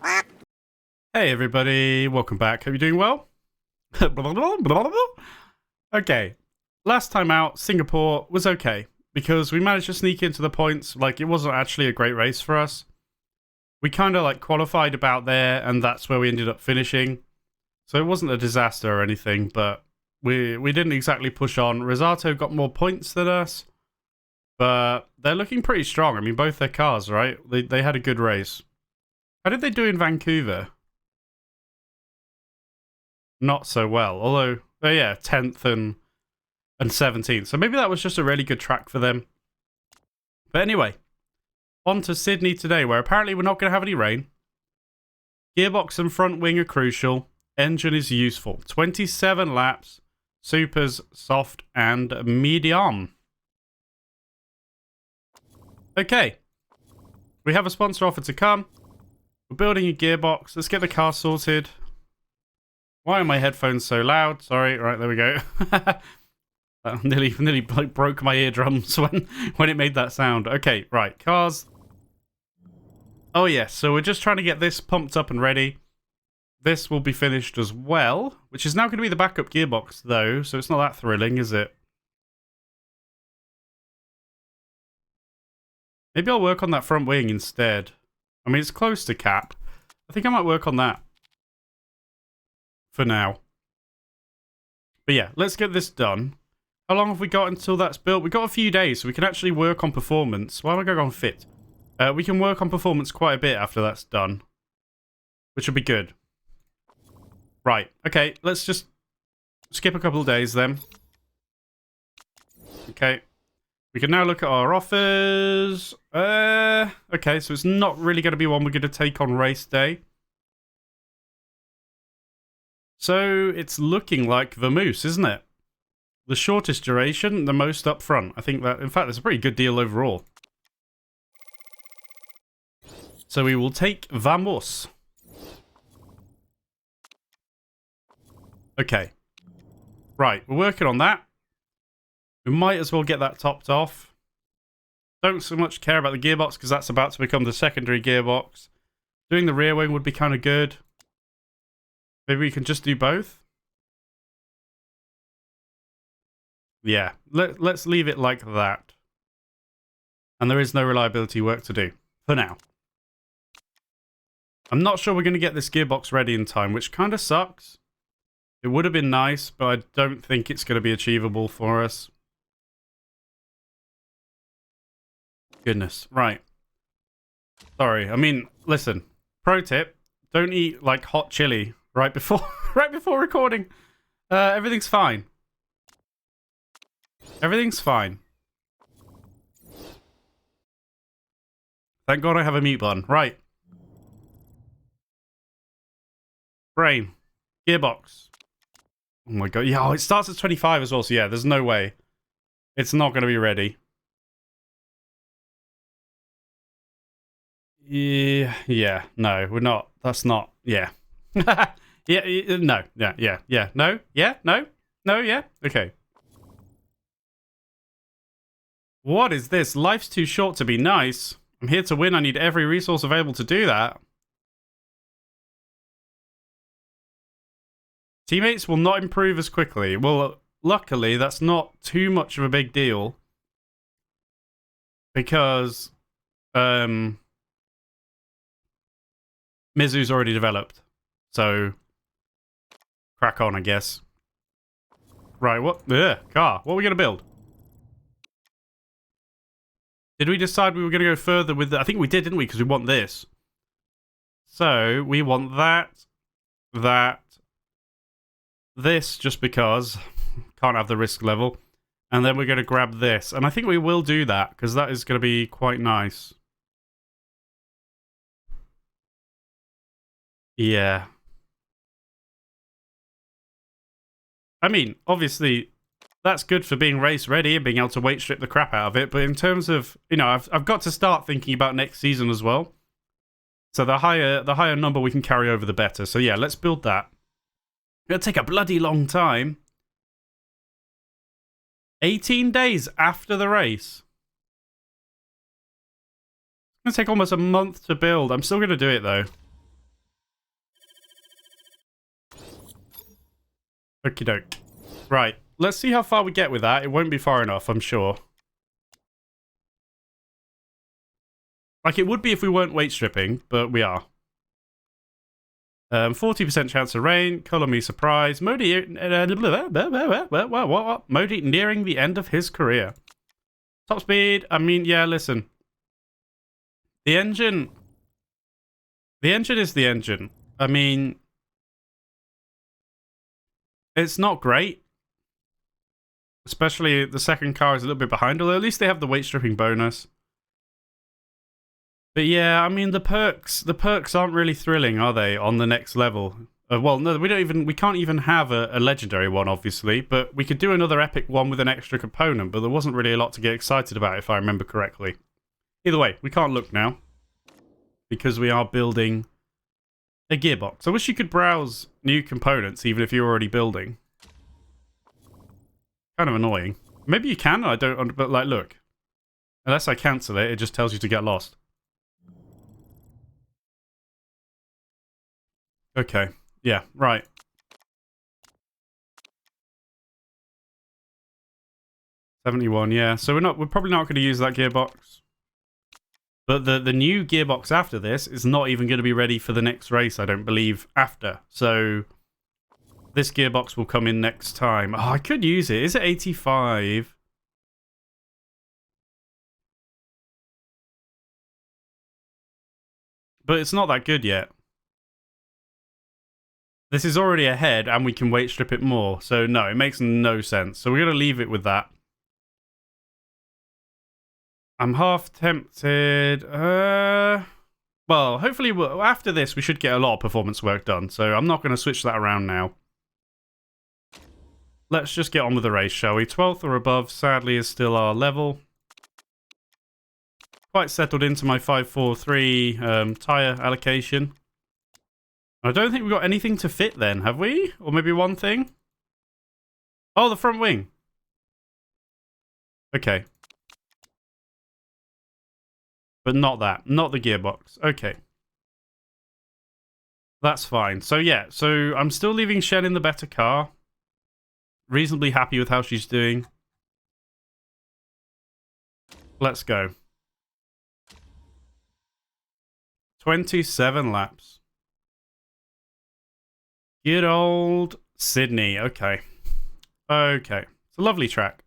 Hey everybody, welcome back. Hope you're doing well. Okay, last time out, Singapore was okay because we managed to sneak into the points. Like, it wasn't actually a great race for us. We kind of like qualified about there, and that's where we ended up finishing. So it wasn't a disaster or anything, but we didn't exactly push on. Risato got more points than us, but they're looking pretty strong. I mean, both their cars, right? They had a good race. How did they do in Vancouver? Not so well. Although, oh yeah, 10th and 17th. So maybe that was just a really good track for them. But anyway, on to Sydney today, where apparently we're not going to have any rain. Gearbox and front wing are crucial. Engine is useful. 27 laps. Supers, soft, and medium. Okay. We have a sponsor offer to come. We're building a gearbox. Let's get the car sorted. Why are my headphones so loud? Sorry. Right, there we go. That nearly broke my eardrums when it made that sound. Okay, right. Cars. Oh, yes. So we're just trying to get this pumped up and ready. This will be finished as well, which is now going to be the backup gearbox, though. So it's not that thrilling, is it? Maybe I'll work on that front wing instead. I mean, it's close to cap. I think I might work on that for now. But yeah, let's get this done. How long have we got until that's built? We've got a few days, so we can actually work on performance. Why am I going on fit? We can work on performance quite a bit after that's done, which will be good. Right, okay, let's just skip a couple of days then. Okay. We can now look at our offers. Okay, so it's not really going to be one we're going to take on race day. So it's looking like the Moose, isn't it? The shortest duration, the most upfront. I think that, in fact, it's a pretty good deal overall. So we will take Vamos. Okay. Right, we're working on that. We might as well get that topped off. Don't so much care about the gearbox because that's about to become the secondary gearbox. Doing the rear wing would be kind of good. Maybe we can just do both? Yeah, let's leave it like that. And there is no reliability work to do, for now. I'm not sure we're going to get this gearbox ready in time, which kind of sucks. It would have been nice, but I don't think it's going to be achievable for us. Goodness, right. Sorry, I mean, listen. Pro tip, don't eat like hot chili right before recording. Everything's fine. Everything's fine. Thank God I have a mute button. Right. Brain. Gearbox. Oh my God. Yeah, it starts at 25 as well, so yeah, there's no way. It's not going to be ready. Yeah, no, we're not. That's not, yeah. Yeah, no, yeah, no, yeah, okay. What is this? Life's too short to be nice. I'm here to win. I need every resource available to do that. Teammates will not improve as quickly. Well, luckily, that's not too much of a big deal. Because, Mizu's already developed. So, crack on, I guess. Right, what? Car. What are we going to build? Did we decide we were going to go further with I think we did, didn't we? Because we want this. So, we want that, this, just because. Can't have the risk level. And then we're going to grab this. And I think we will do that, because that is going to be quite nice. Yeah. I mean, obviously, that's good for being race ready and being able to weight strip the crap out of it. But in terms of, you know, I've got to start thinking about next season as well. So the higher number we can carry over, the better. So yeah, let's build that. It'll take a bloody long time. 18 days after the race. It's going to take almost a month to build. I'm still going to do it, though. Okie doke. Right. Let's see how far we get with that. It won't be far enough, I'm sure. Like, it would be if we weren't weight stripping, but we are. 40% chance of rain. Color me surprised. Modi nearing the end of his career. Top speed. I mean, yeah, listen. The engine is the engine. I mean, it's not great. Especially the second car is a little bit behind, although at least they have the weight stripping bonus. But yeah, I mean, the perks aren't really thrilling, are they, on the next level? Well, no, we can't even have a legendary one, obviously, but we could do another epic one with an extra component, but there wasn't really a lot to get excited about, if I remember correctly. Either way, we can't look now, because we are building a gearbox. I wish you could browse new components, even if you're already building. Kind of annoying. Maybe you can, I don't, but like, look. Unless I cancel it, it just tells you to get lost. Okay. Yeah, right. $71, yeah. So we're probably not going to use that gearbox. But the new gearbox after this is not even going to be ready for the next race, I don't believe, after. So this gearbox will come in next time. Oh, I could use it. Is it 85? But it's not that good yet. This is already ahead, and we can weight strip it more. So, no, it makes no sense. So, we're going to leave it with that. I'm half tempted. Well, hopefully, after this, we should get a lot of performance work done. So, I'm not going to switch that around now. Let's just get on with the race, shall we? 12th or above, sadly, is still our level. Quite settled into my 543 tyre allocation. I don't think we've got anything to fit then, have we? Or maybe one thing? Oh, the front wing. Okay. But not that. Not the gearbox. Okay. That's fine. So yeah, so I'm still leaving Shen in the better car. Reasonably happy with how she's doing. Let's go. 27 laps. Good old Sydney. Okay. Okay. It's a lovely track.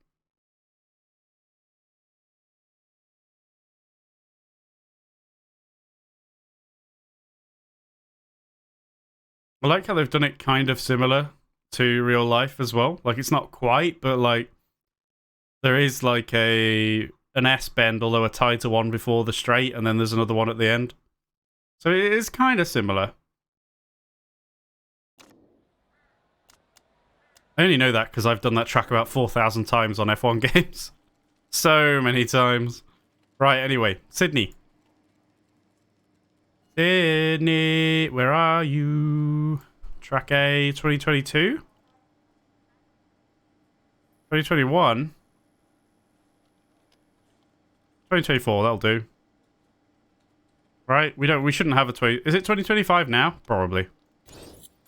I like how they've done it kind of similar to real life as well. Like, it's not quite, but like there is like an S bend, although a tighter one before the straight, and then there's another one at the end. So it is kind of similar. I only know that because I've done that track about 4,000 times on F1 games. So many times. Right, anyway. Sydney. Sydney, where are you? Track A, 2022? 2021? 2024, that'll do. Right, we shouldn't have a 20... Is it 2025 now? Probably.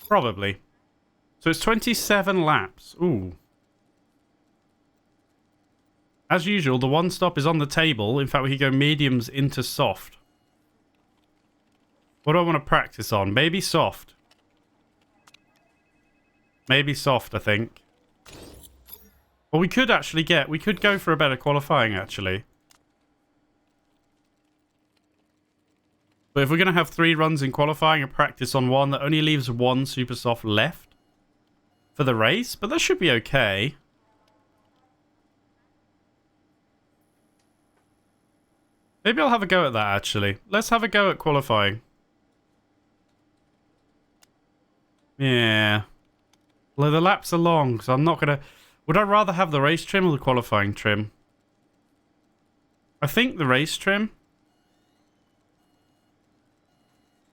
Probably. So it's 27 laps. Ooh. As usual, the one stop is on the table. In fact, we could go mediums into soft. What do I want to practice on? Maybe soft. Maybe soft, I think. Well, we could actually we could go for a better qualifying, actually. But if we're going to have 3 runs in qualifying and practice on one, that only leaves 1 super soft left for the race, but that should be okay. Maybe I'll have a go at that, actually. Let's have a go at qualifying. Yeah. Well, the laps are long, so I'm not going to... Would I rather have the race trim or the qualifying trim? I think the race trim.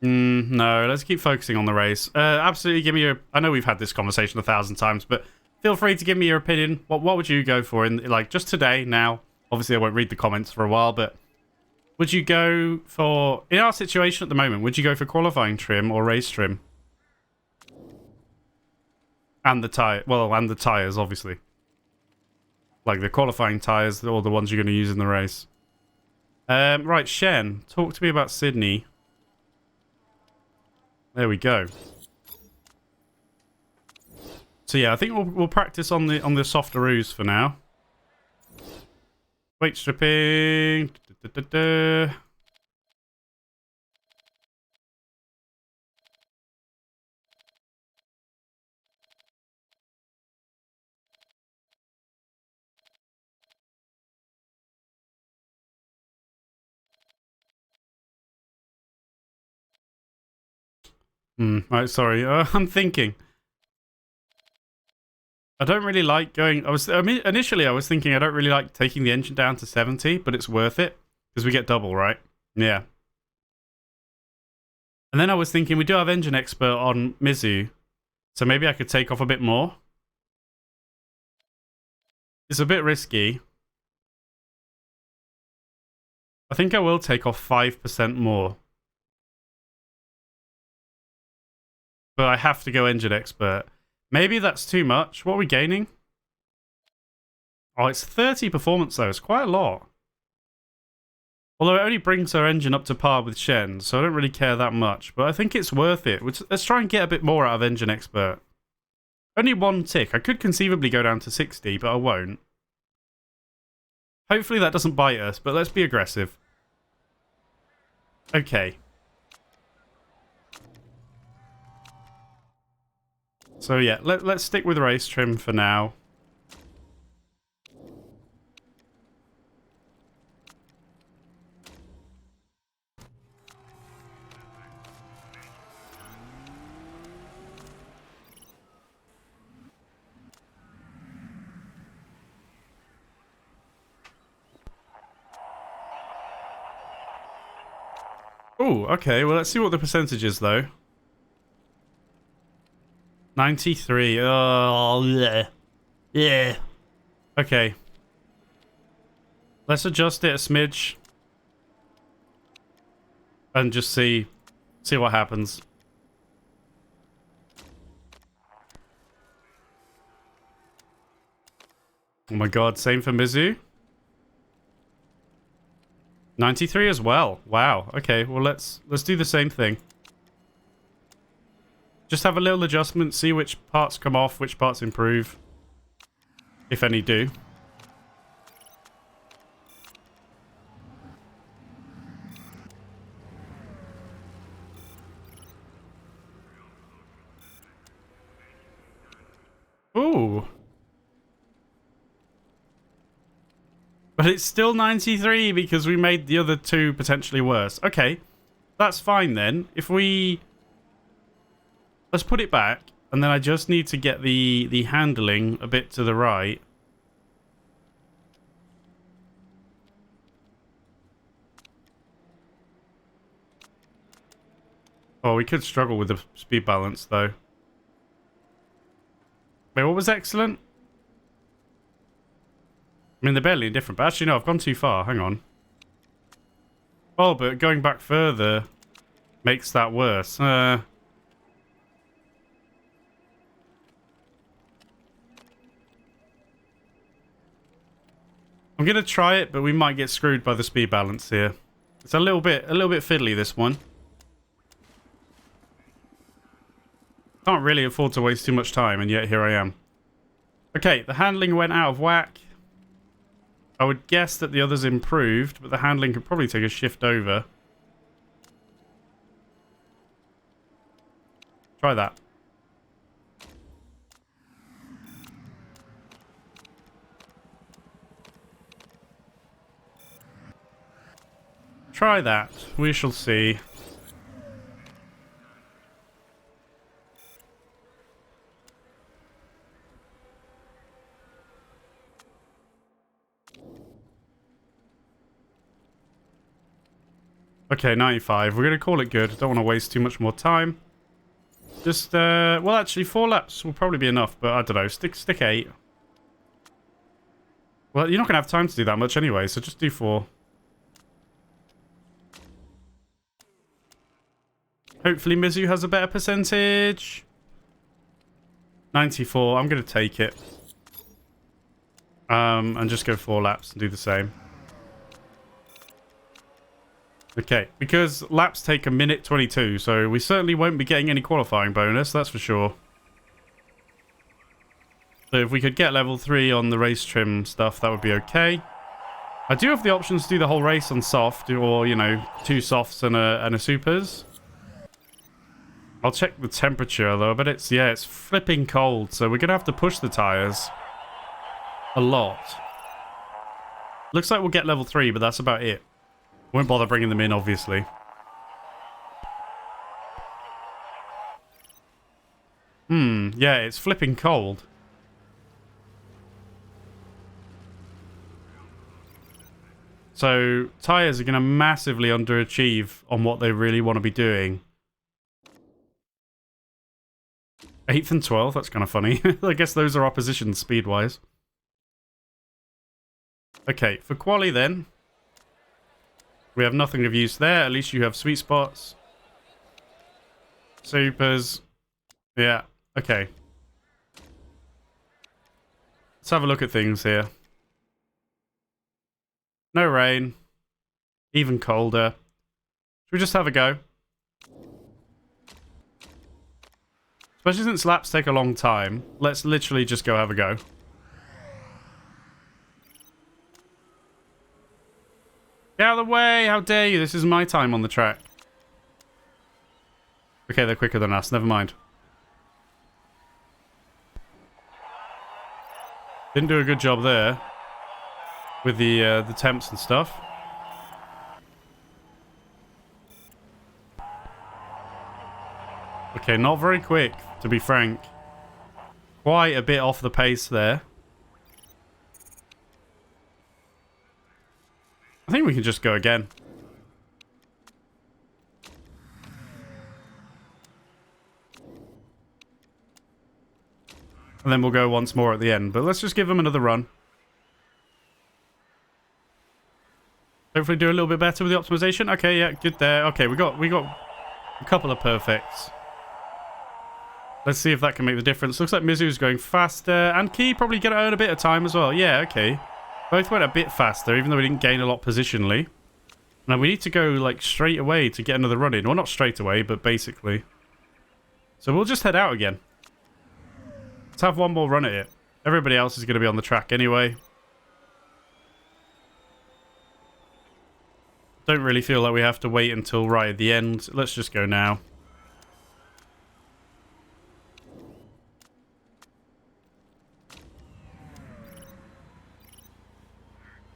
No, let's keep focusing on the race. Absolutely, give me your... I know we've had this conversation 1,000 times, but feel free to give me your opinion. What would you go for in, like, just today, now? Obviously, I won't read the comments for a while, but would you go for... In our situation at the moment, would you go for qualifying trim or race trim? And the tire, well, and the tires, obviously. Like the qualifying tires, or the ones you're going to use in the race. Right, Shen, talk to me about Sydney. There we go. So yeah, I think we'll practice on the softeroos for now. Weight stripping. Right, sorry. I'm thinking. I don't really like going... initially I was thinking I don't really like taking the engine down to 70, but it's worth it. Because we get double, right? Yeah. And then I was thinking we do have Engine Expert on Mizu. So maybe I could take off a bit more. It's a bit risky. I think I will take off 5% more. But I have to go Engine Expert. Maybe that's too much. What are we gaining? Oh, it's 30 performance though. It's quite a lot. Although it only brings our engine up to par with Shen's, so I don't really care that much. But I think it's worth it. Let's try and get a bit more out of Engine Expert. Only one tick. I could conceivably go down to 60, but I won't. Hopefully that doesn't bite us, but let's be aggressive. Okay. So yeah, let's stick with race trim for now. Oh, okay. Well, let's see what the percentage is, though. 93. Oh, yeah. Yeah. Okay. Let's adjust it a smidge. And just see what happens. Oh my god, same for Mizu. 93 as well. Wow. Okay, well let's do the same thing. Just have a little adjustment, see which parts come off, which parts improve. If any do. Ooh. But it's still 93 because we made the other two potentially worse. Okay, that's fine then. If we... Let's put it back, and then I just need to get the handling a bit to the right. Oh, we could struggle with the speed balance, though. Wait, what was excellent? I mean, they're barely different, but actually, no, I've gone too far. Hang on. Oh, but going back further makes that worse. I'm going to try it, but we might get screwed by the speed balance here. It's a little bit fiddly, this one. Can't really afford to waste too much time, and yet here I am. Okay, the handling went out of whack. I would guess that the others improved, but the handling could probably take a shift over. Try that. Try that. We shall see. Okay, 95. We're going to call it good. Don't want to waste too much more time. Just, well, actually, 4 laps will probably be enough, but I don't know. Stick 8. Well, you're not going to have time to do that much anyway, so just do 4. Hopefully Mizu has a better percentage. 94. I'm going to take it. And just go 4 laps and do the same. Okay, because laps take a minute 22, so we certainly won't be getting any qualifying bonus, that's for sure. So if we could get level 3 on the race trim stuff, that would be okay. I do have the options to do the whole race on soft, or, you know, 2 softs and a supers. I'll check the temperature, though, but it's flipping cold, so we're going to have to push the tyres a lot. Looks like we'll get level 3, but that's about it. Won't bother bringing them in, obviously. Yeah, it's flipping cold. So, tyres are going to massively underachieve on what they really want to be doing. 8th and 12th, that's kind of funny. I guess those are our positions speed-wise. Okay, for quali then. We have nothing of use there. At least you have sweet spots. Supers. Yeah, okay. Let's have a look at things here. No rain. Even colder. Should we just have a go? Especially since laps take a long time. Let's literally just go have a go. Get out of the way! How dare you? This is my time on the track. Okay, they're quicker than us. Never mind. Didn't do a good job there. With the temps and stuff. Okay, not very quick, to be frank. Quite a bit off the pace there. I think we can just go again. And then we'll go once more at the end. But let's just give them another run. Hopefully do a little bit better with the optimization. Okay, yeah, good there. Okay, we got a couple of perfects. Let's see if that can make the difference. Looks like Mizu's going faster. And Key probably going to earn a bit of time as well. Yeah, okay. Both went a bit faster, even though we didn't gain a lot positionally. Now, we need to go, like, straight away to get another run in. Well, not straight away, but basically. So we'll just head out again. Let's have one more run at it. Everybody else is going to be on the track anyway. Don't really feel like we have to wait until right at the end. Let's just go now.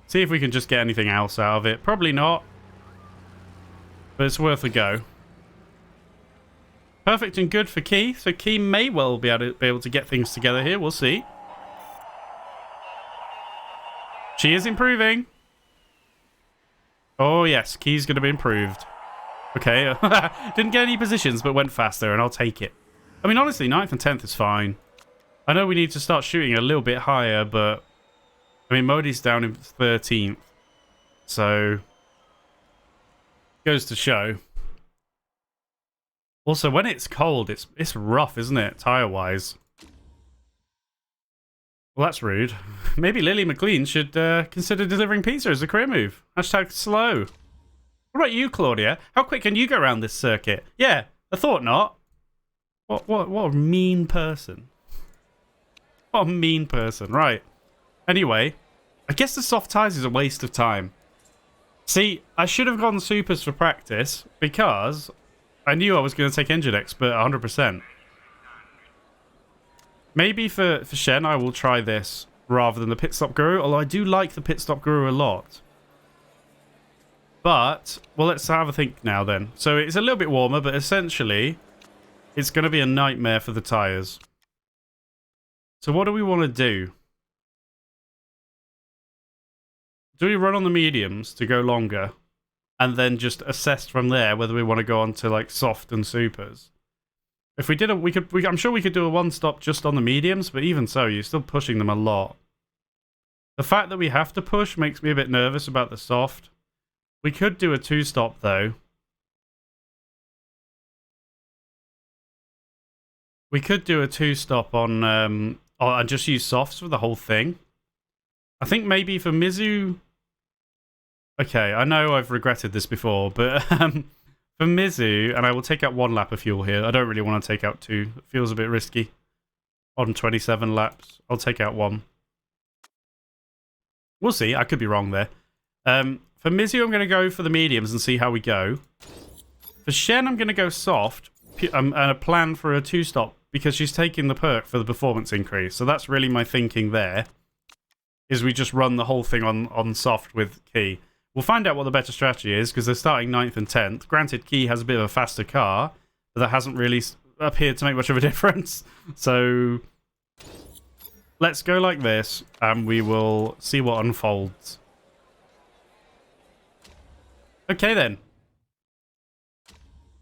See if we can just get anything else out of it. Probably not. But it's worth a go. Perfect and good for Key. So Key may well be able to get things together here. We'll see. She is improving. Oh, yes. Key's going to be improved. Okay. Didn't get any positions, but went faster, and I'll take it. I mean, honestly, 9th and 10th is fine. I know we need to start shooting a little bit higher, but... I mean, Modi's down in 13th. So... goes to show. Also, when it's cold, it's rough, isn't it? Tire-wise. Well, that's rude. Maybe Lily McLean should consider delivering pizza as a career move. Hashtag slow. What about you, Claudia? How quick can you go around this circuit? Yeah, I thought not. What a mean person. What a mean person. Right. Anyway, I guess the soft tyres is a waste of time. See, I should have gone supers for practice because I knew I was going to take Engine Expert 100%. Maybe for Shen, I will try this rather than the Pit Stop Guru, although I do like the Pit Stop Guru a lot. But, well, let's have a think now then. So it's a little bit warmer, but essentially, it's going to be a nightmare for the tyres. So what do we want to do? Do we run on the mediums to go longer? And then just assess from there whether we want to go on to like soft and supers? If we did I'm sure we could do a one-stop just on the mediums, but even so, you're still pushing them a lot. The fact that we have to push makes me a bit nervous about the soft. We could do a two-stop, though. We could do a 2-stop on and just use softs for the whole thing. I think maybe for Mizu. Okay, I know I've regretted this before, but for Mizu, and I will take out 1 lap of fuel here. I don't really want to take out 2. It feels a bit risky. On 27 laps, I'll take out 1. We'll see. I could be wrong there. For Mizu, I'm going to go for the mediums and see how we go. For Shen, I'm going to go soft and a plan for a 2-stop because she's taking the perk for the performance increase. So that's really my thinking there, is we just run the whole thing on soft with Key. We'll find out what the better strategy is because they're starting 9th and 10th. Granted, Key has a bit of a faster car, but that hasn't really appeared to make much of a difference. So let's go like this and we will see what unfolds. Okay then.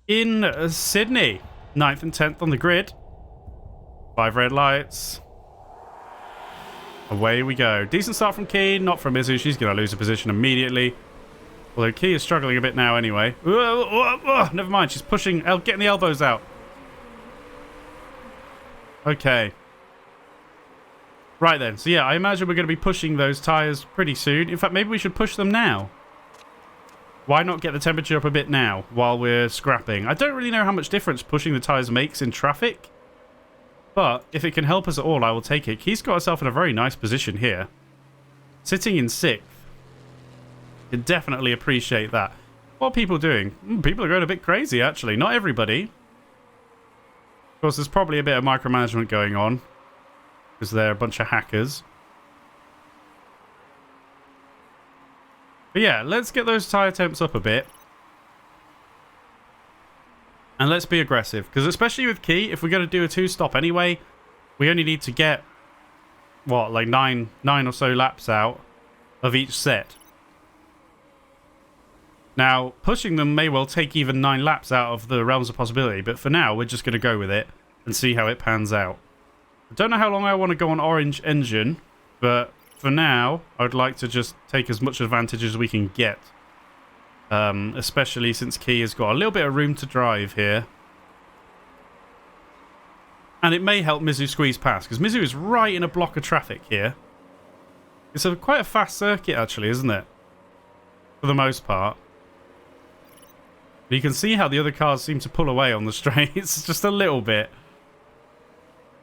In Sydney, 9th and 10th on the grid. 5 red lights. Away we go. Decent start from Key, not from Mizu. She's going to lose a position immediately. Although Key is struggling a bit now anyway. Never mind, she's pushing, getting the elbows out. Okay. Right then, so yeah, I imagine we're going to be pushing those tyres pretty soon. In fact, maybe we should push them now. Why not get the temperature up a bit now while we're scrapping? I don't really know how much difference pushing the tyres makes in traffic. But if it can help us at all, I will take it. He's got herself in a very nice position here. Sitting in 6th. Can definitely appreciate that. What are people doing? People are going a bit crazy, actually. Not everybody. Of course, there's probably a bit of micromanagement going on. Because they're a bunch of hackers. But yeah, let's get those tyre temps up a bit. And let's be aggressive. Because especially with Key, if we're going to do a 2-stop anyway, we only need to get, what, like 9 or so laps out of each set. Now, pushing them may well take even 9 laps out of the realms of possibility. But for now, we're just going to go with it and see how it pans out. I don't know how long I want to go on orange engine, but for now, I'd like to just take as much advantage as we can get. Especially since Key has got a little bit of room to drive here. And it may help Mizu squeeze past, because Mizu is right in a block of traffic here. It's quite a fast circuit, actually, isn't it? For the most part. But you can see how the other cars seem to pull away on the straights, just a little bit.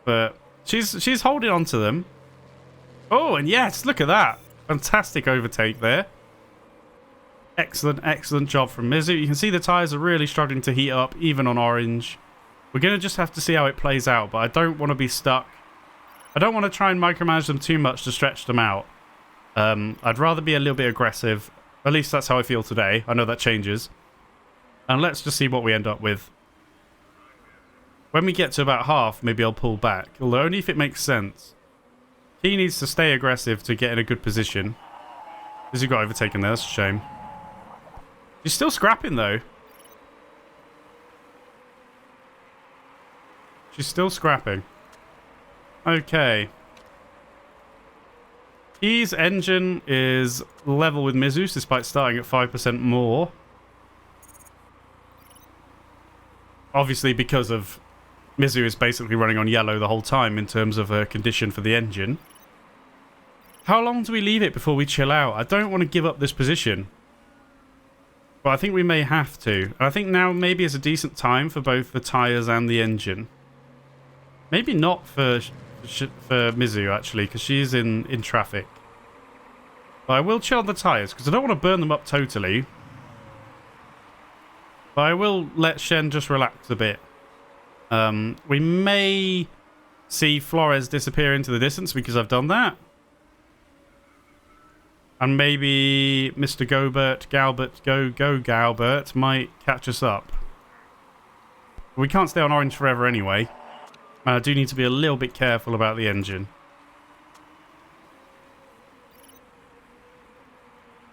But she's holding on to them. Oh, and yes, look at that. Fantastic overtake there. Excellent, excellent job from Mizu. You can see the tyres are really struggling to heat up, even on orange. We're going to just have to see how it plays out, but I don't want to be stuck. I don't want to try and micromanage them too much to stretch them out. I'd rather be a little bit aggressive. At least that's how I feel today. I know that changes. And let's just see what we end up with. When we get to about half, maybe I'll pull back. Although only if it makes sense. He needs to stay aggressive to get in a good position. Because he got overtaken there, that's a shame. He's still scrapping though. She's still scrapping. Okay. Key's engine is level with Mizu's despite starting at 5% more. Obviously because of Mizu is basically running on yellow the whole time in terms of her condition for the engine. How long do we leave it before we chill out? I don't want to give up this position. But I think we may have to. I think now maybe is a decent time for both the tyres and the engine. Maybe not for Mizu, actually, because she's in traffic. But I will chill the tyres, because I don't want to burn them up totally. But I will let Shen just relax a bit. We may see Flores disappear into the distance because I've done that. And maybe Mr. Galbert might catch us up. We can't stay on orange forever anyway. And I do need to be a little bit careful about the engine.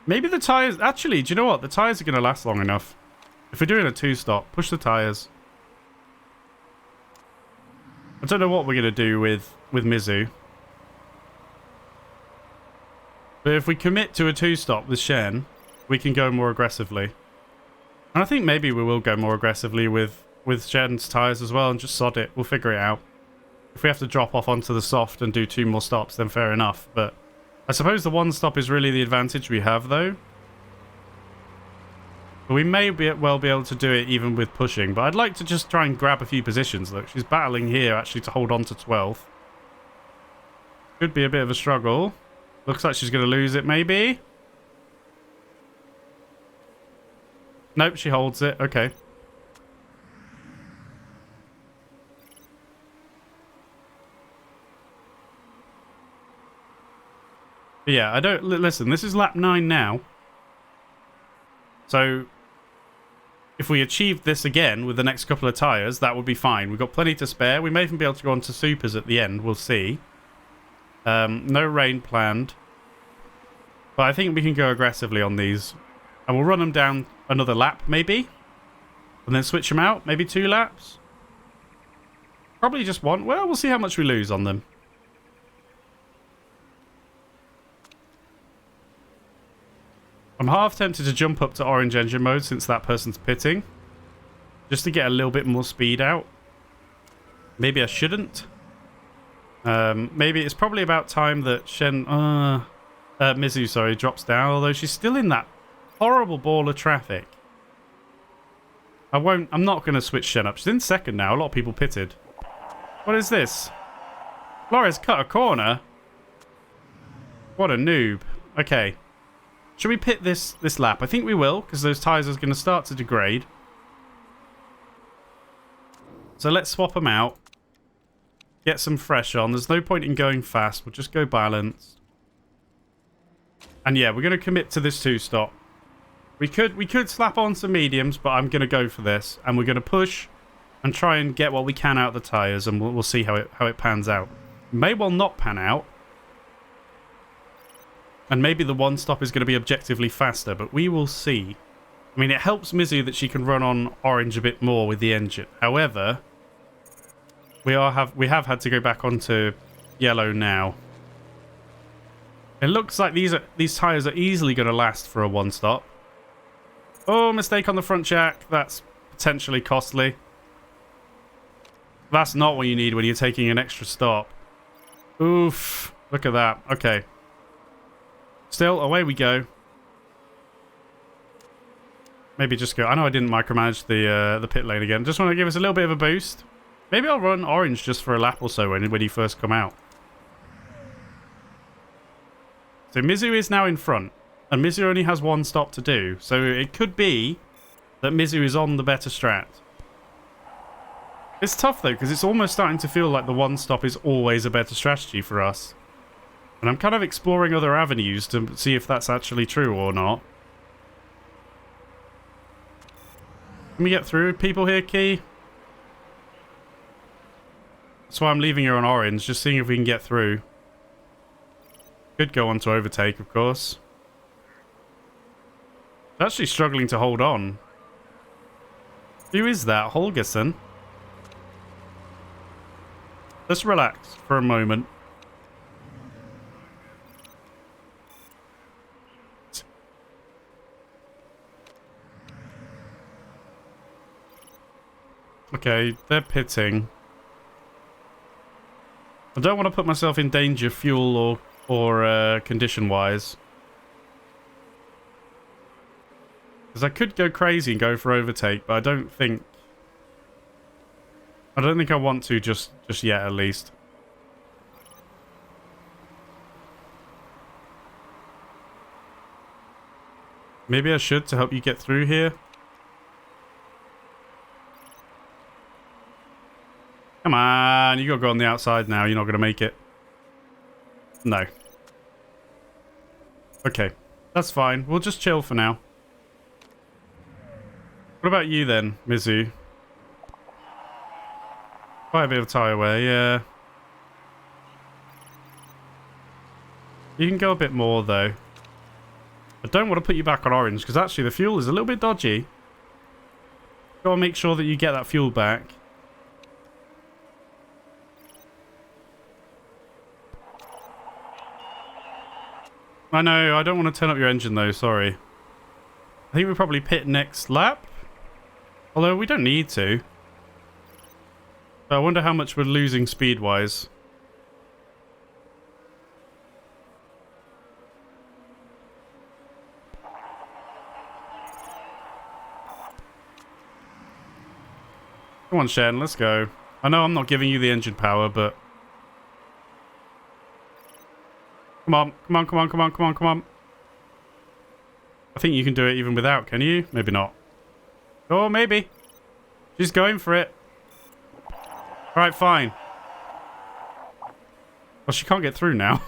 Maybe the tyres... Actually, do you know what? The tyres are going to last long enough. If we're doing a 2-stop, push the tyres. I don't know what we're going to do with Mizu. But if we commit to a 2-stop with Shen, we can go more aggressively. And I think maybe we will go more aggressively with with Jen's tyres as well and just sod it. We'll figure it out. If we have to drop off onto the soft and do 2 more stops, then fair enough. But I suppose the 1 stop is really the advantage we have, though. But we may well be able to do it even with pushing. But I'd like to just try and grab a few positions. Look, she's battling here, actually, to hold on to 12th. Could be a bit of a struggle. Looks like she's going to lose it, maybe. Nope, she holds it. Okay. But yeah, I don't... Listen, this is lap 9 now. So, if we achieved this again with the next couple of tyres, that would be fine. We've got plenty to spare. We may even be able to go on to supers at the end. We'll see. No rain planned. But I think we can go aggressively on these. And we'll run them down another lap, maybe. And then switch them out. Maybe 2 laps. Probably just 1. Well, we'll see how much we lose on them. I'm half tempted to jump up to orange engine mode since that person's pitting. Just to get a little bit more speed out. Maybe I shouldn't. Maybe it's probably about time that Mizu, sorry, drops down. Although she's still in that horrible ball of traffic. I'm not going to switch Shen up. She's in second now. A lot of people pitted. What is this? Flores cut a corner. What a noob. Okay. Should we pit this lap? I think we will, because those tyres are going to start to degrade. So let's swap them out. Get some fresh on. There's no point in going fast. We'll just go balanced. And yeah, we're going to commit to this 2-stop. We could slap on some mediums, but I'm going to go for this. And we're going to push and try and get what we can out of the tyres, and we'll see how it pans out. May well not pan out. And maybe the 1-stop is going to be objectively faster, but we will see. I mean, it helps Mizu that she can run on orange a bit more with the engine. However, we have had to go back onto yellow now. It looks like these tyres are easily going to last for a 1-stop. Oh, mistake on the front jack. That's potentially costly. That's not what you need when you're taking an extra stop. Oof. Look at that. Okay. Still, away we go. Maybe just go... I know I didn't micromanage the pit lane again. Just want to give us a little bit of a boost. Maybe I'll run orange just for a lap or so when you first come out. So Mizu is now in front. And Mizu only has 1 stop to do. So it could be that Mizu is on the better strat. It's tough though, because it's almost starting to feel like the 1 stop is always a better strategy for us. And I'm kind of exploring other avenues to see if that's actually true or not. Can we get through people here, Key? That's why I'm leaving her on orange, just seeing if we can get through. Could go on to overtake, of course. Actually struggling to hold on. Who is that? Holgerson? Let's relax for a moment. Okay, they're pitting. I don't want to put myself in danger fuel or condition-wise. Because I could go crazy and go for overtake, but I don't think I want to just yet, at least. Maybe I should to help you get through here. Come on, you gotta go on the outside now. You're not gonna make it. No. Okay, that's fine. We'll just chill for now. What about you then, Mizu? Quite a bit of tyre wear, yeah. You can go a bit more though. I don't want to put you back on orange because actually the fuel is a little bit dodgy. Gotta make sure that you get that fuel back. I know, I don't want to turn up your engine though, sorry. I think we probably pit next lap. Although we don't need to. But I wonder how much we're losing speed-wise. Come on, Shen, let's go. I know I'm not giving you the engine power, but... Come on, come on, come on, come on, come on, come on. I think you can do it even without, can you? Maybe not. Oh, maybe. She's going for it. Alright, fine. Well, she can't get through now.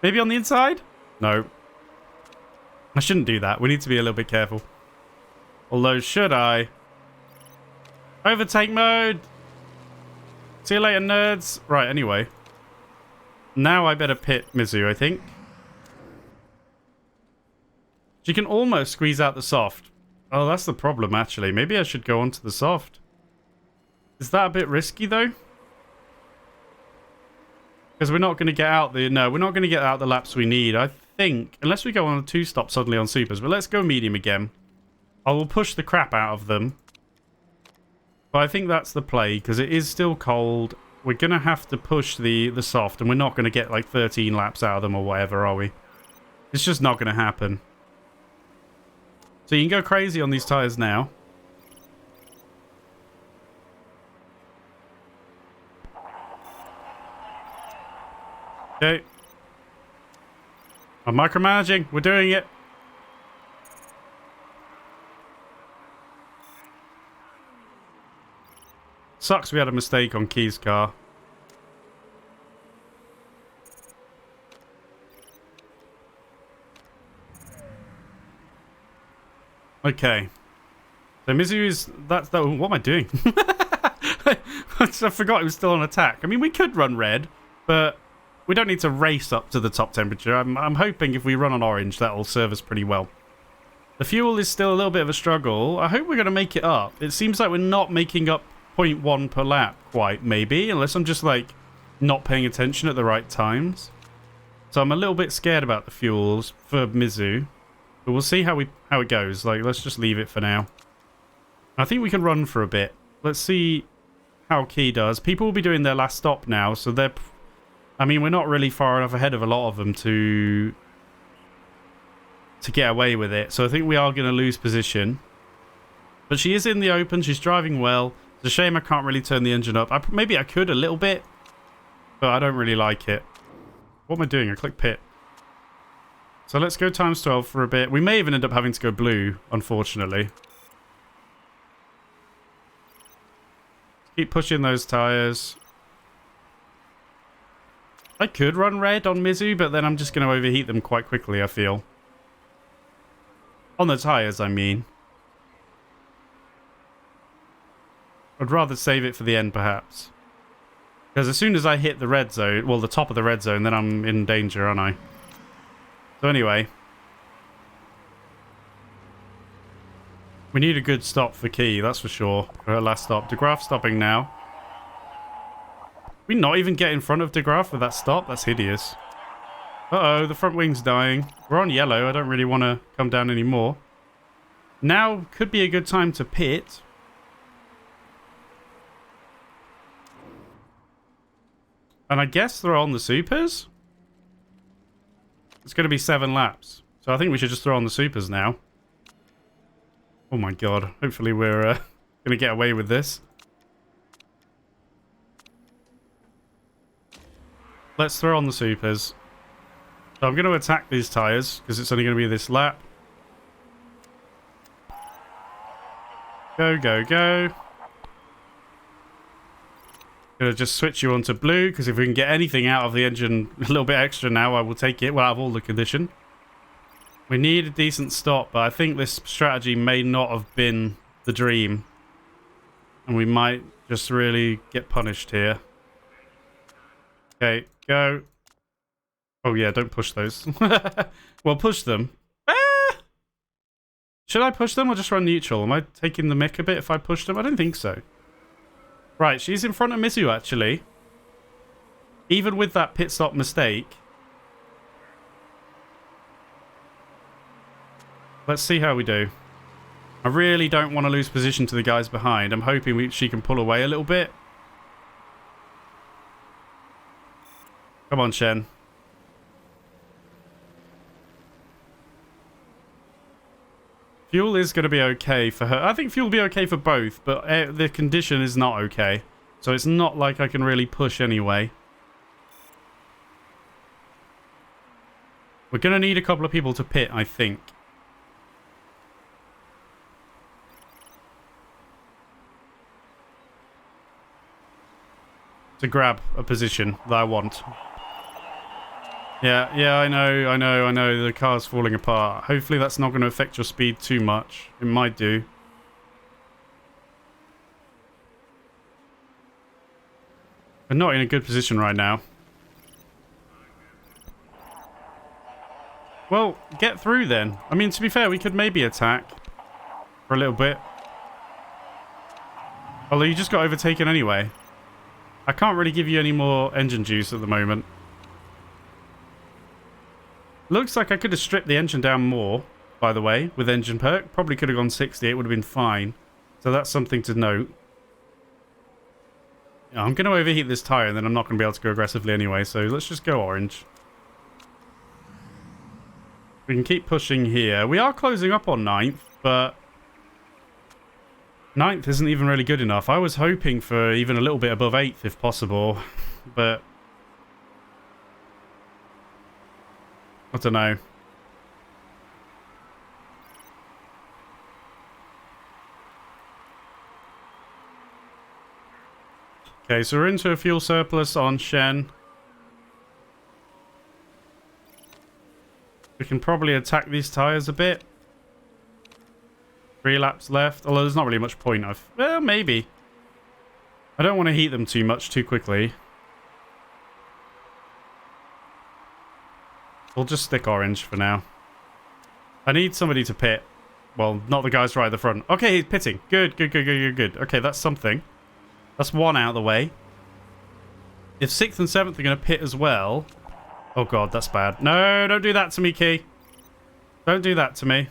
Maybe on the inside? No. I shouldn't do that. We need to be a little bit careful. Although, should I? Overtake mode! See you later, nerds. Right, anyway. Now I better pit Mizu, I think. She can almost squeeze out the soft. Oh, that's the problem, actually. Maybe I should go onto the soft. Is that a bit risky, though? Because we're not going to get out the... No, we're not going to get out the laps we need, I think. Unless we go on a 2-stop suddenly on supers. But let's go medium again. I will push the crap out of them. But I think that's the play, because it is still cold. We're going to have to push the soft, and we're not going to get like 13 laps out of them or whatever, are we? It's just not going to happen. So you can go crazy on these tyres now. Okay. I'm micromanaging. We're doing it. Sucks we had a mistake on Key's car. Okay. So Mizu is... That's... What am I doing? I forgot it was still on attack. I mean, we could run red, but we don't need to race up to the top temperature. I'm hoping if we run on orange, that'll serve us pretty well. The fuel is still a little bit of a struggle. I hope we're going to make it up. It seems like we're not making up 0.1 per lap quite, maybe, unless I'm just, like, not paying attention at the right times. So I'm a little bit scared about the fuels for Mizu. But we'll see how it goes. Like, let's just leave it for now. I think we can run for a bit. Let's see how Key does. People will be doing their last stop now, so they're... I mean, we're not really far enough ahead of a lot of them to get away with it. So I think we are going to lose position. But she is in the open. She's driving well. It's a shame I can't really turn the engine up. Maybe I could a little bit, but I don't really like it. What am I doing? I click pit. So let's go times 12 for a bit. We may even end up having to go blue, unfortunately. Keep pushing those tyres. I could run red on Mizu, but then I'm just going to overheat them quite quickly, I feel. On the tyres, I mean. I'd rather save it for the end, perhaps. Because as soon as I hit the red zone, well, the top of the red zone, then I'm in danger, aren't I? So anyway. We need a good stop for Key, that's for sure. For her last stop. De Graaf stopping now. We not even get in front of De Graaf with that stop? That's hideous. Uh-oh, the front wing's dying. We're on yellow. I don't really want to come down anymore. Now could be a good time to pit. And I guess throw on the supers? It's going to be 7 laps. So I think we should just throw on the supers now. Oh my god. Hopefully we're going to get away with this. Let's throw on the supers. So I'm going to attack these tyres because it's only going to be this lap. Go, go, go. Going to just switch you onto blue because if we can get anything out of the engine a little bit extra now, I will take it. Well, out of all the condition. We need a decent stop, but I think this strategy may not have been the dream. And we might just really get punished here. Okay, go. Oh yeah, don't push those. Well, push them. Ah! Should I push them or just run neutral? Am I taking the mick a bit if I push them? I don't think so. Right, she's in front of Mizu, actually. Even with that pit stop mistake. Let's see how we do. I really don't want to lose position to the guys behind. I'm hoping she can pull away a little bit. Come on, Shen. Fuel is going to be okay for her. I think fuel will be okay for both, but the condition is not okay. So it's not like I can really push anyway. We're going to need a couple of people to pit, I think. To grab a position that I want. Yeah, I know. The car's falling apart. Hopefully that's not going to affect your speed too much. It might do. We're not in a good position right now. Well, get through then. I mean, to be fair, we could maybe attack for a little bit. Although you just got overtaken anyway. I can't really give you any more engine juice at the moment. Looks like I could have stripped the engine down more, by the way, with engine perk. Probably could have gone 60, it would have been fine. So that's something to note. Yeah, I'm going to overheat this tyre and then I'm not going to be able to go aggressively anyway, so let's just go orange. We can keep pushing here. We are closing up on 9th, but 9th isn't even really good enough. I was hoping for even a little bit above 8th if possible, but I don't know. Okay, so we're into a fuel surplus on Shen. We can probably attack these tyres a bit. 3 laps left, although there's not really much point of... Well, maybe. I don't want to heat them too much too quickly. We'll just stick orange for now. I need somebody to pit. Well, not the guys right at the front. Okay, he's pitting. Good. Okay, that's something. That's 1 out of the way. If 6th and 7th are going to pit as well... Oh god, that's bad. No, don't do that to me, Key. Don't do that to me.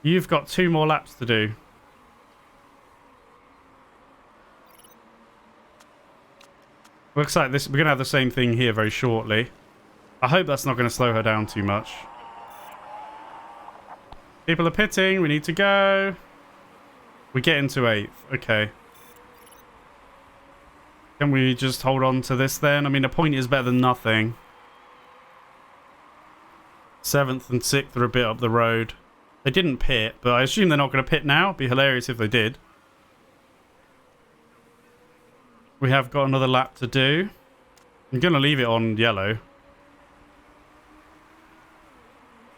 You've got 2 more laps to do. Looks like this. We're going to have the same thing here very shortly. I hope that's not going to slow her down too much. People are pitting. We need to go. We get into 8th. Okay. Can we just hold on to this then? I mean, a point is better than nothing. 7th and 6th are a bit up the road. They didn't pit, but I assume they're not going to pit now. It'd be hilarious if they did. We have got another lap to do. I'm going to leave it on yellow.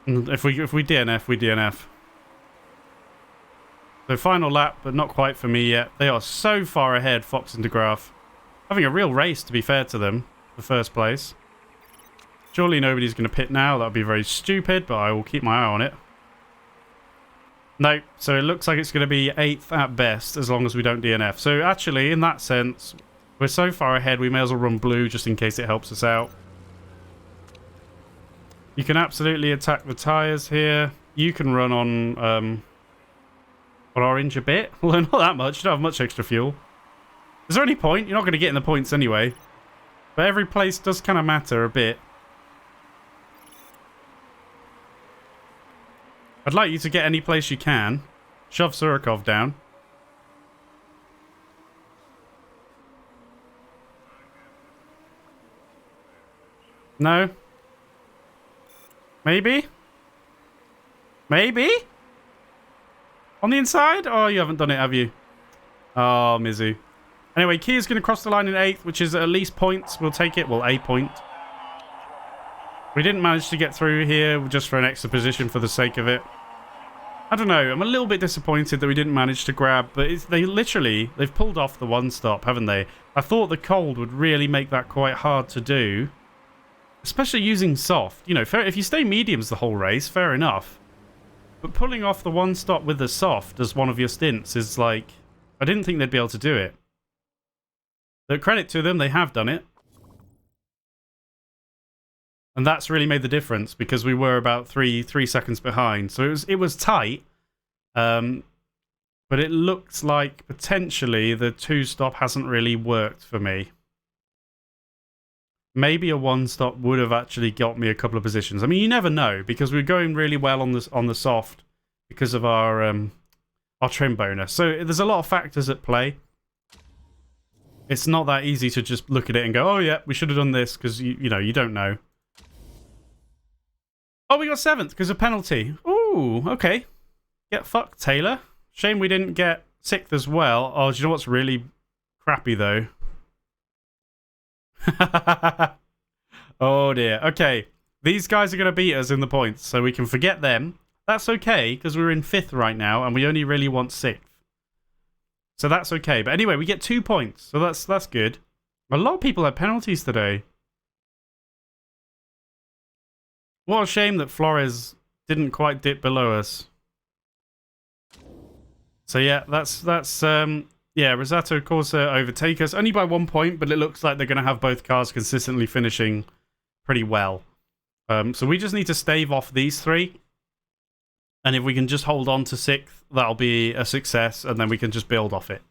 And if we DNF, we DNF. So final lap, but not quite for me yet. They are so far ahead, Fox and DeGraaf. Having a real race, to be fair to them, for first place. Surely nobody's going to pit now. That would be very stupid, but I will keep my eye on it. No, so it looks like it's going to be 8th at best, as long as we don't DNF. So actually, in that sense, we're so far ahead, we may as well run blue just in case it helps us out. You can absolutely attack the tyres here. You can run on orange a bit. Although not that much. You don't have much extra fuel. Is there any point? You're not going to get in the points anyway. But every place does kind of matter a bit. I'd like you to get any place you can. Shove Surikov down. No? Maybe? Maybe? On the inside? Oh, you haven't done it, have you? Oh, Mizu. Anyway, Kia's going to cross the line in 8th, which is at least points. We'll take it. Well, a point. We didn't manage to get through here just for an extra position for the sake of it. I don't know. I'm a little bit disappointed that we didn't manage to grab, but they've pulled off the 1 stop, haven't they? I thought the cold would really make that quite hard to do. Especially using soft. You know, if you stay mediums the whole race, fair enough. But pulling off the 1 stop with the soft as one of your stints is like... I didn't think they'd be able to do it. But credit to them, they have done it. And that's really made the difference because we were about three seconds behind. So it was tight. But it looks like potentially the 2 stop hasn't really worked for me. maybe a one-stop would have actually got me a couple of positions. I mean, you never know, because we're going really well on the soft because of our trim bonus. So there's a lot of factors at play. It's not that easy to just look at it and go, oh yeah, we should have done this, because you know, you don't know. Oh, we got 7th because of penalty. Ooh, okay. Get fucked, Taylor. Shame we didn't get 6th as well. Oh, do you know what's really crappy, though? Oh, dear. Okay. These guys are going to beat us in the points, so we can forget them. That's okay, because we're in 5th right now, and we only really want 6th. So that's okay. But anyway, we get 2 points, so that's good. A lot of people had penalties today. What a shame that Flores didn't quite dip below us. So yeah, that's yeah, Rosato Corsa overtake us only by 1 point, but it looks like they're going to have both cars consistently finishing pretty well. So we just need to stave off these 3. And if we can just hold on to 6th, that'll be a success, and then we can just build off it.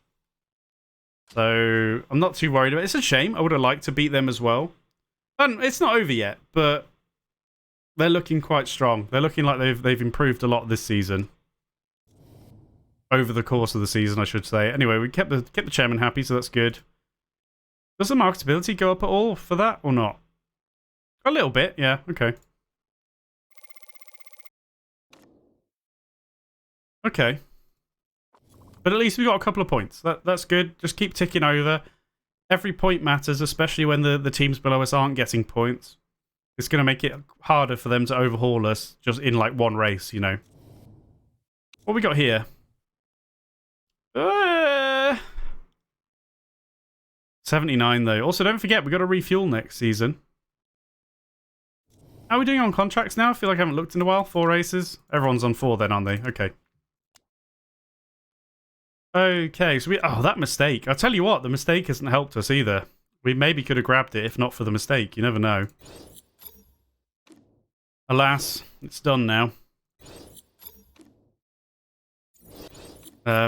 So I'm not too worried about it. It's a shame. I would have liked to beat them as well. And it's not over yet, but they're looking quite strong. They're looking like they've improved a lot this season. Over the course of the season, I should say. Anyway, we kept the chairman happy, so that's good. Does the marketability go up at all for that, or not? A little bit, yeah, okay. Okay. But at least we got a couple of points. That's good. Just keep ticking over. Every point matters, especially when the teams below us aren't getting points. It's going to make it harder for them to overhaul us just in like one race, you know. What we got here? 79 though. Also, don't forget, we got to refuel next season. How are we doing on contracts now? I feel like I haven't looked in a while. 4 races. Everyone's on 4 then, aren't they? Okay. Okay, so oh, that mistake. I'll tell you what, the mistake hasn't helped us either. We maybe could have grabbed it if not for the mistake. You never know. Alas, it's done now.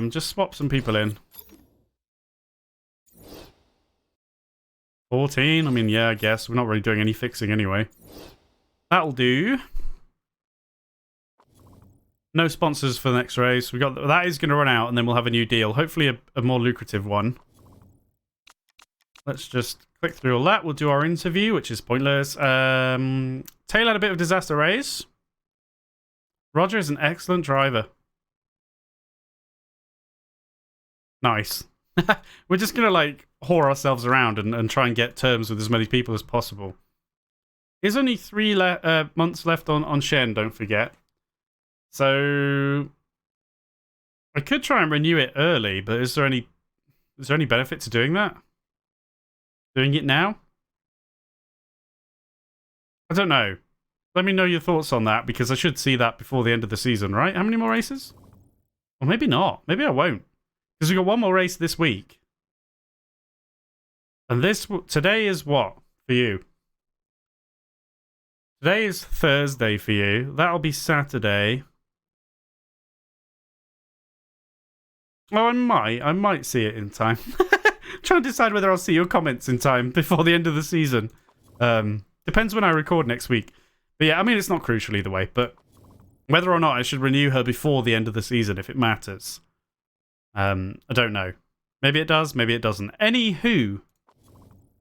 Just swap some people in. 14? I mean, yeah, I guess. We're not really doing any fixing anyway. That'll do. No sponsors for the next race. That is going to run out, and then we'll have a new deal. Hopefully a more lucrative one. Let's just click through all that. We'll do our interview, which is pointless. Taylor had a bit of a disaster race. Roger is an excellent driver. Nice. We're just going to, like, whore ourselves around and try and get terms with as many people as possible. There's only 3 months left on Shen, don't forget. So I could try and renew it early, but is there any benefit to doing that? Doing it now? I don't know. Let me know your thoughts on that, because I should see that before the end of the season, right? How many more races? Or maybe not. Maybe I won't. Because we've got 1 more race this week. And today is what for you? Today is Thursday for you. That'll be Saturday. Oh, I might see it in time. Trying to decide whether I'll see your comments in time before the end of the season. Depends when I record next week. But yeah, I mean, it's not crucial either way. But whether or not I should renew her before the end of the season, if it matters. I don't know. Maybe it does, maybe it doesn't. Anywho,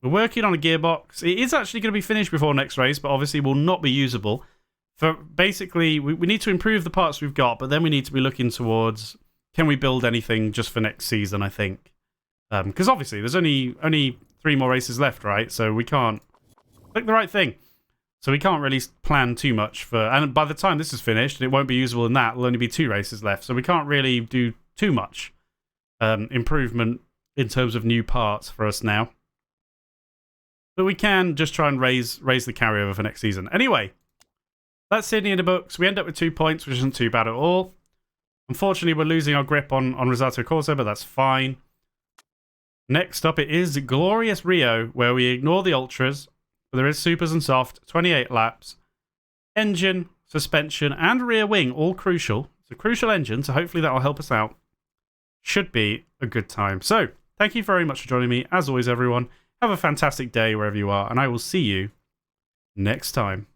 we're working on a gearbox. It is actually going to be finished before next race, but obviously will not be usable. For basically, we need to improve the parts we've got, but then we need to be looking towards, can we build anything just for next season, I think. Because obviously, there's only 3 more races left, right? So we can't click the right thing. So we can't really plan too much for... And by the time this is finished, and it won't be usable in that, there'll only be 2 races left. So we can't really do too much improvement in terms of new parts for us now. But we can just try and raise the carryover for next season. Anyway, that's Sydney in the books. We end up with 2 points, which isn't too bad at all. Unfortunately, we're losing our grip on Rosato Corsa, but that's fine. Next up, it is Glorious Rio, where we ignore the ultras. But there is supers and soft, 28 laps. Engine, suspension, and rear wing, all crucial. It's a crucial engine, so hopefully that will help us out. Should be a good time. So, thank you very much for joining me. As always, everyone, Have a fantastic day wherever you are, and I will see you next time.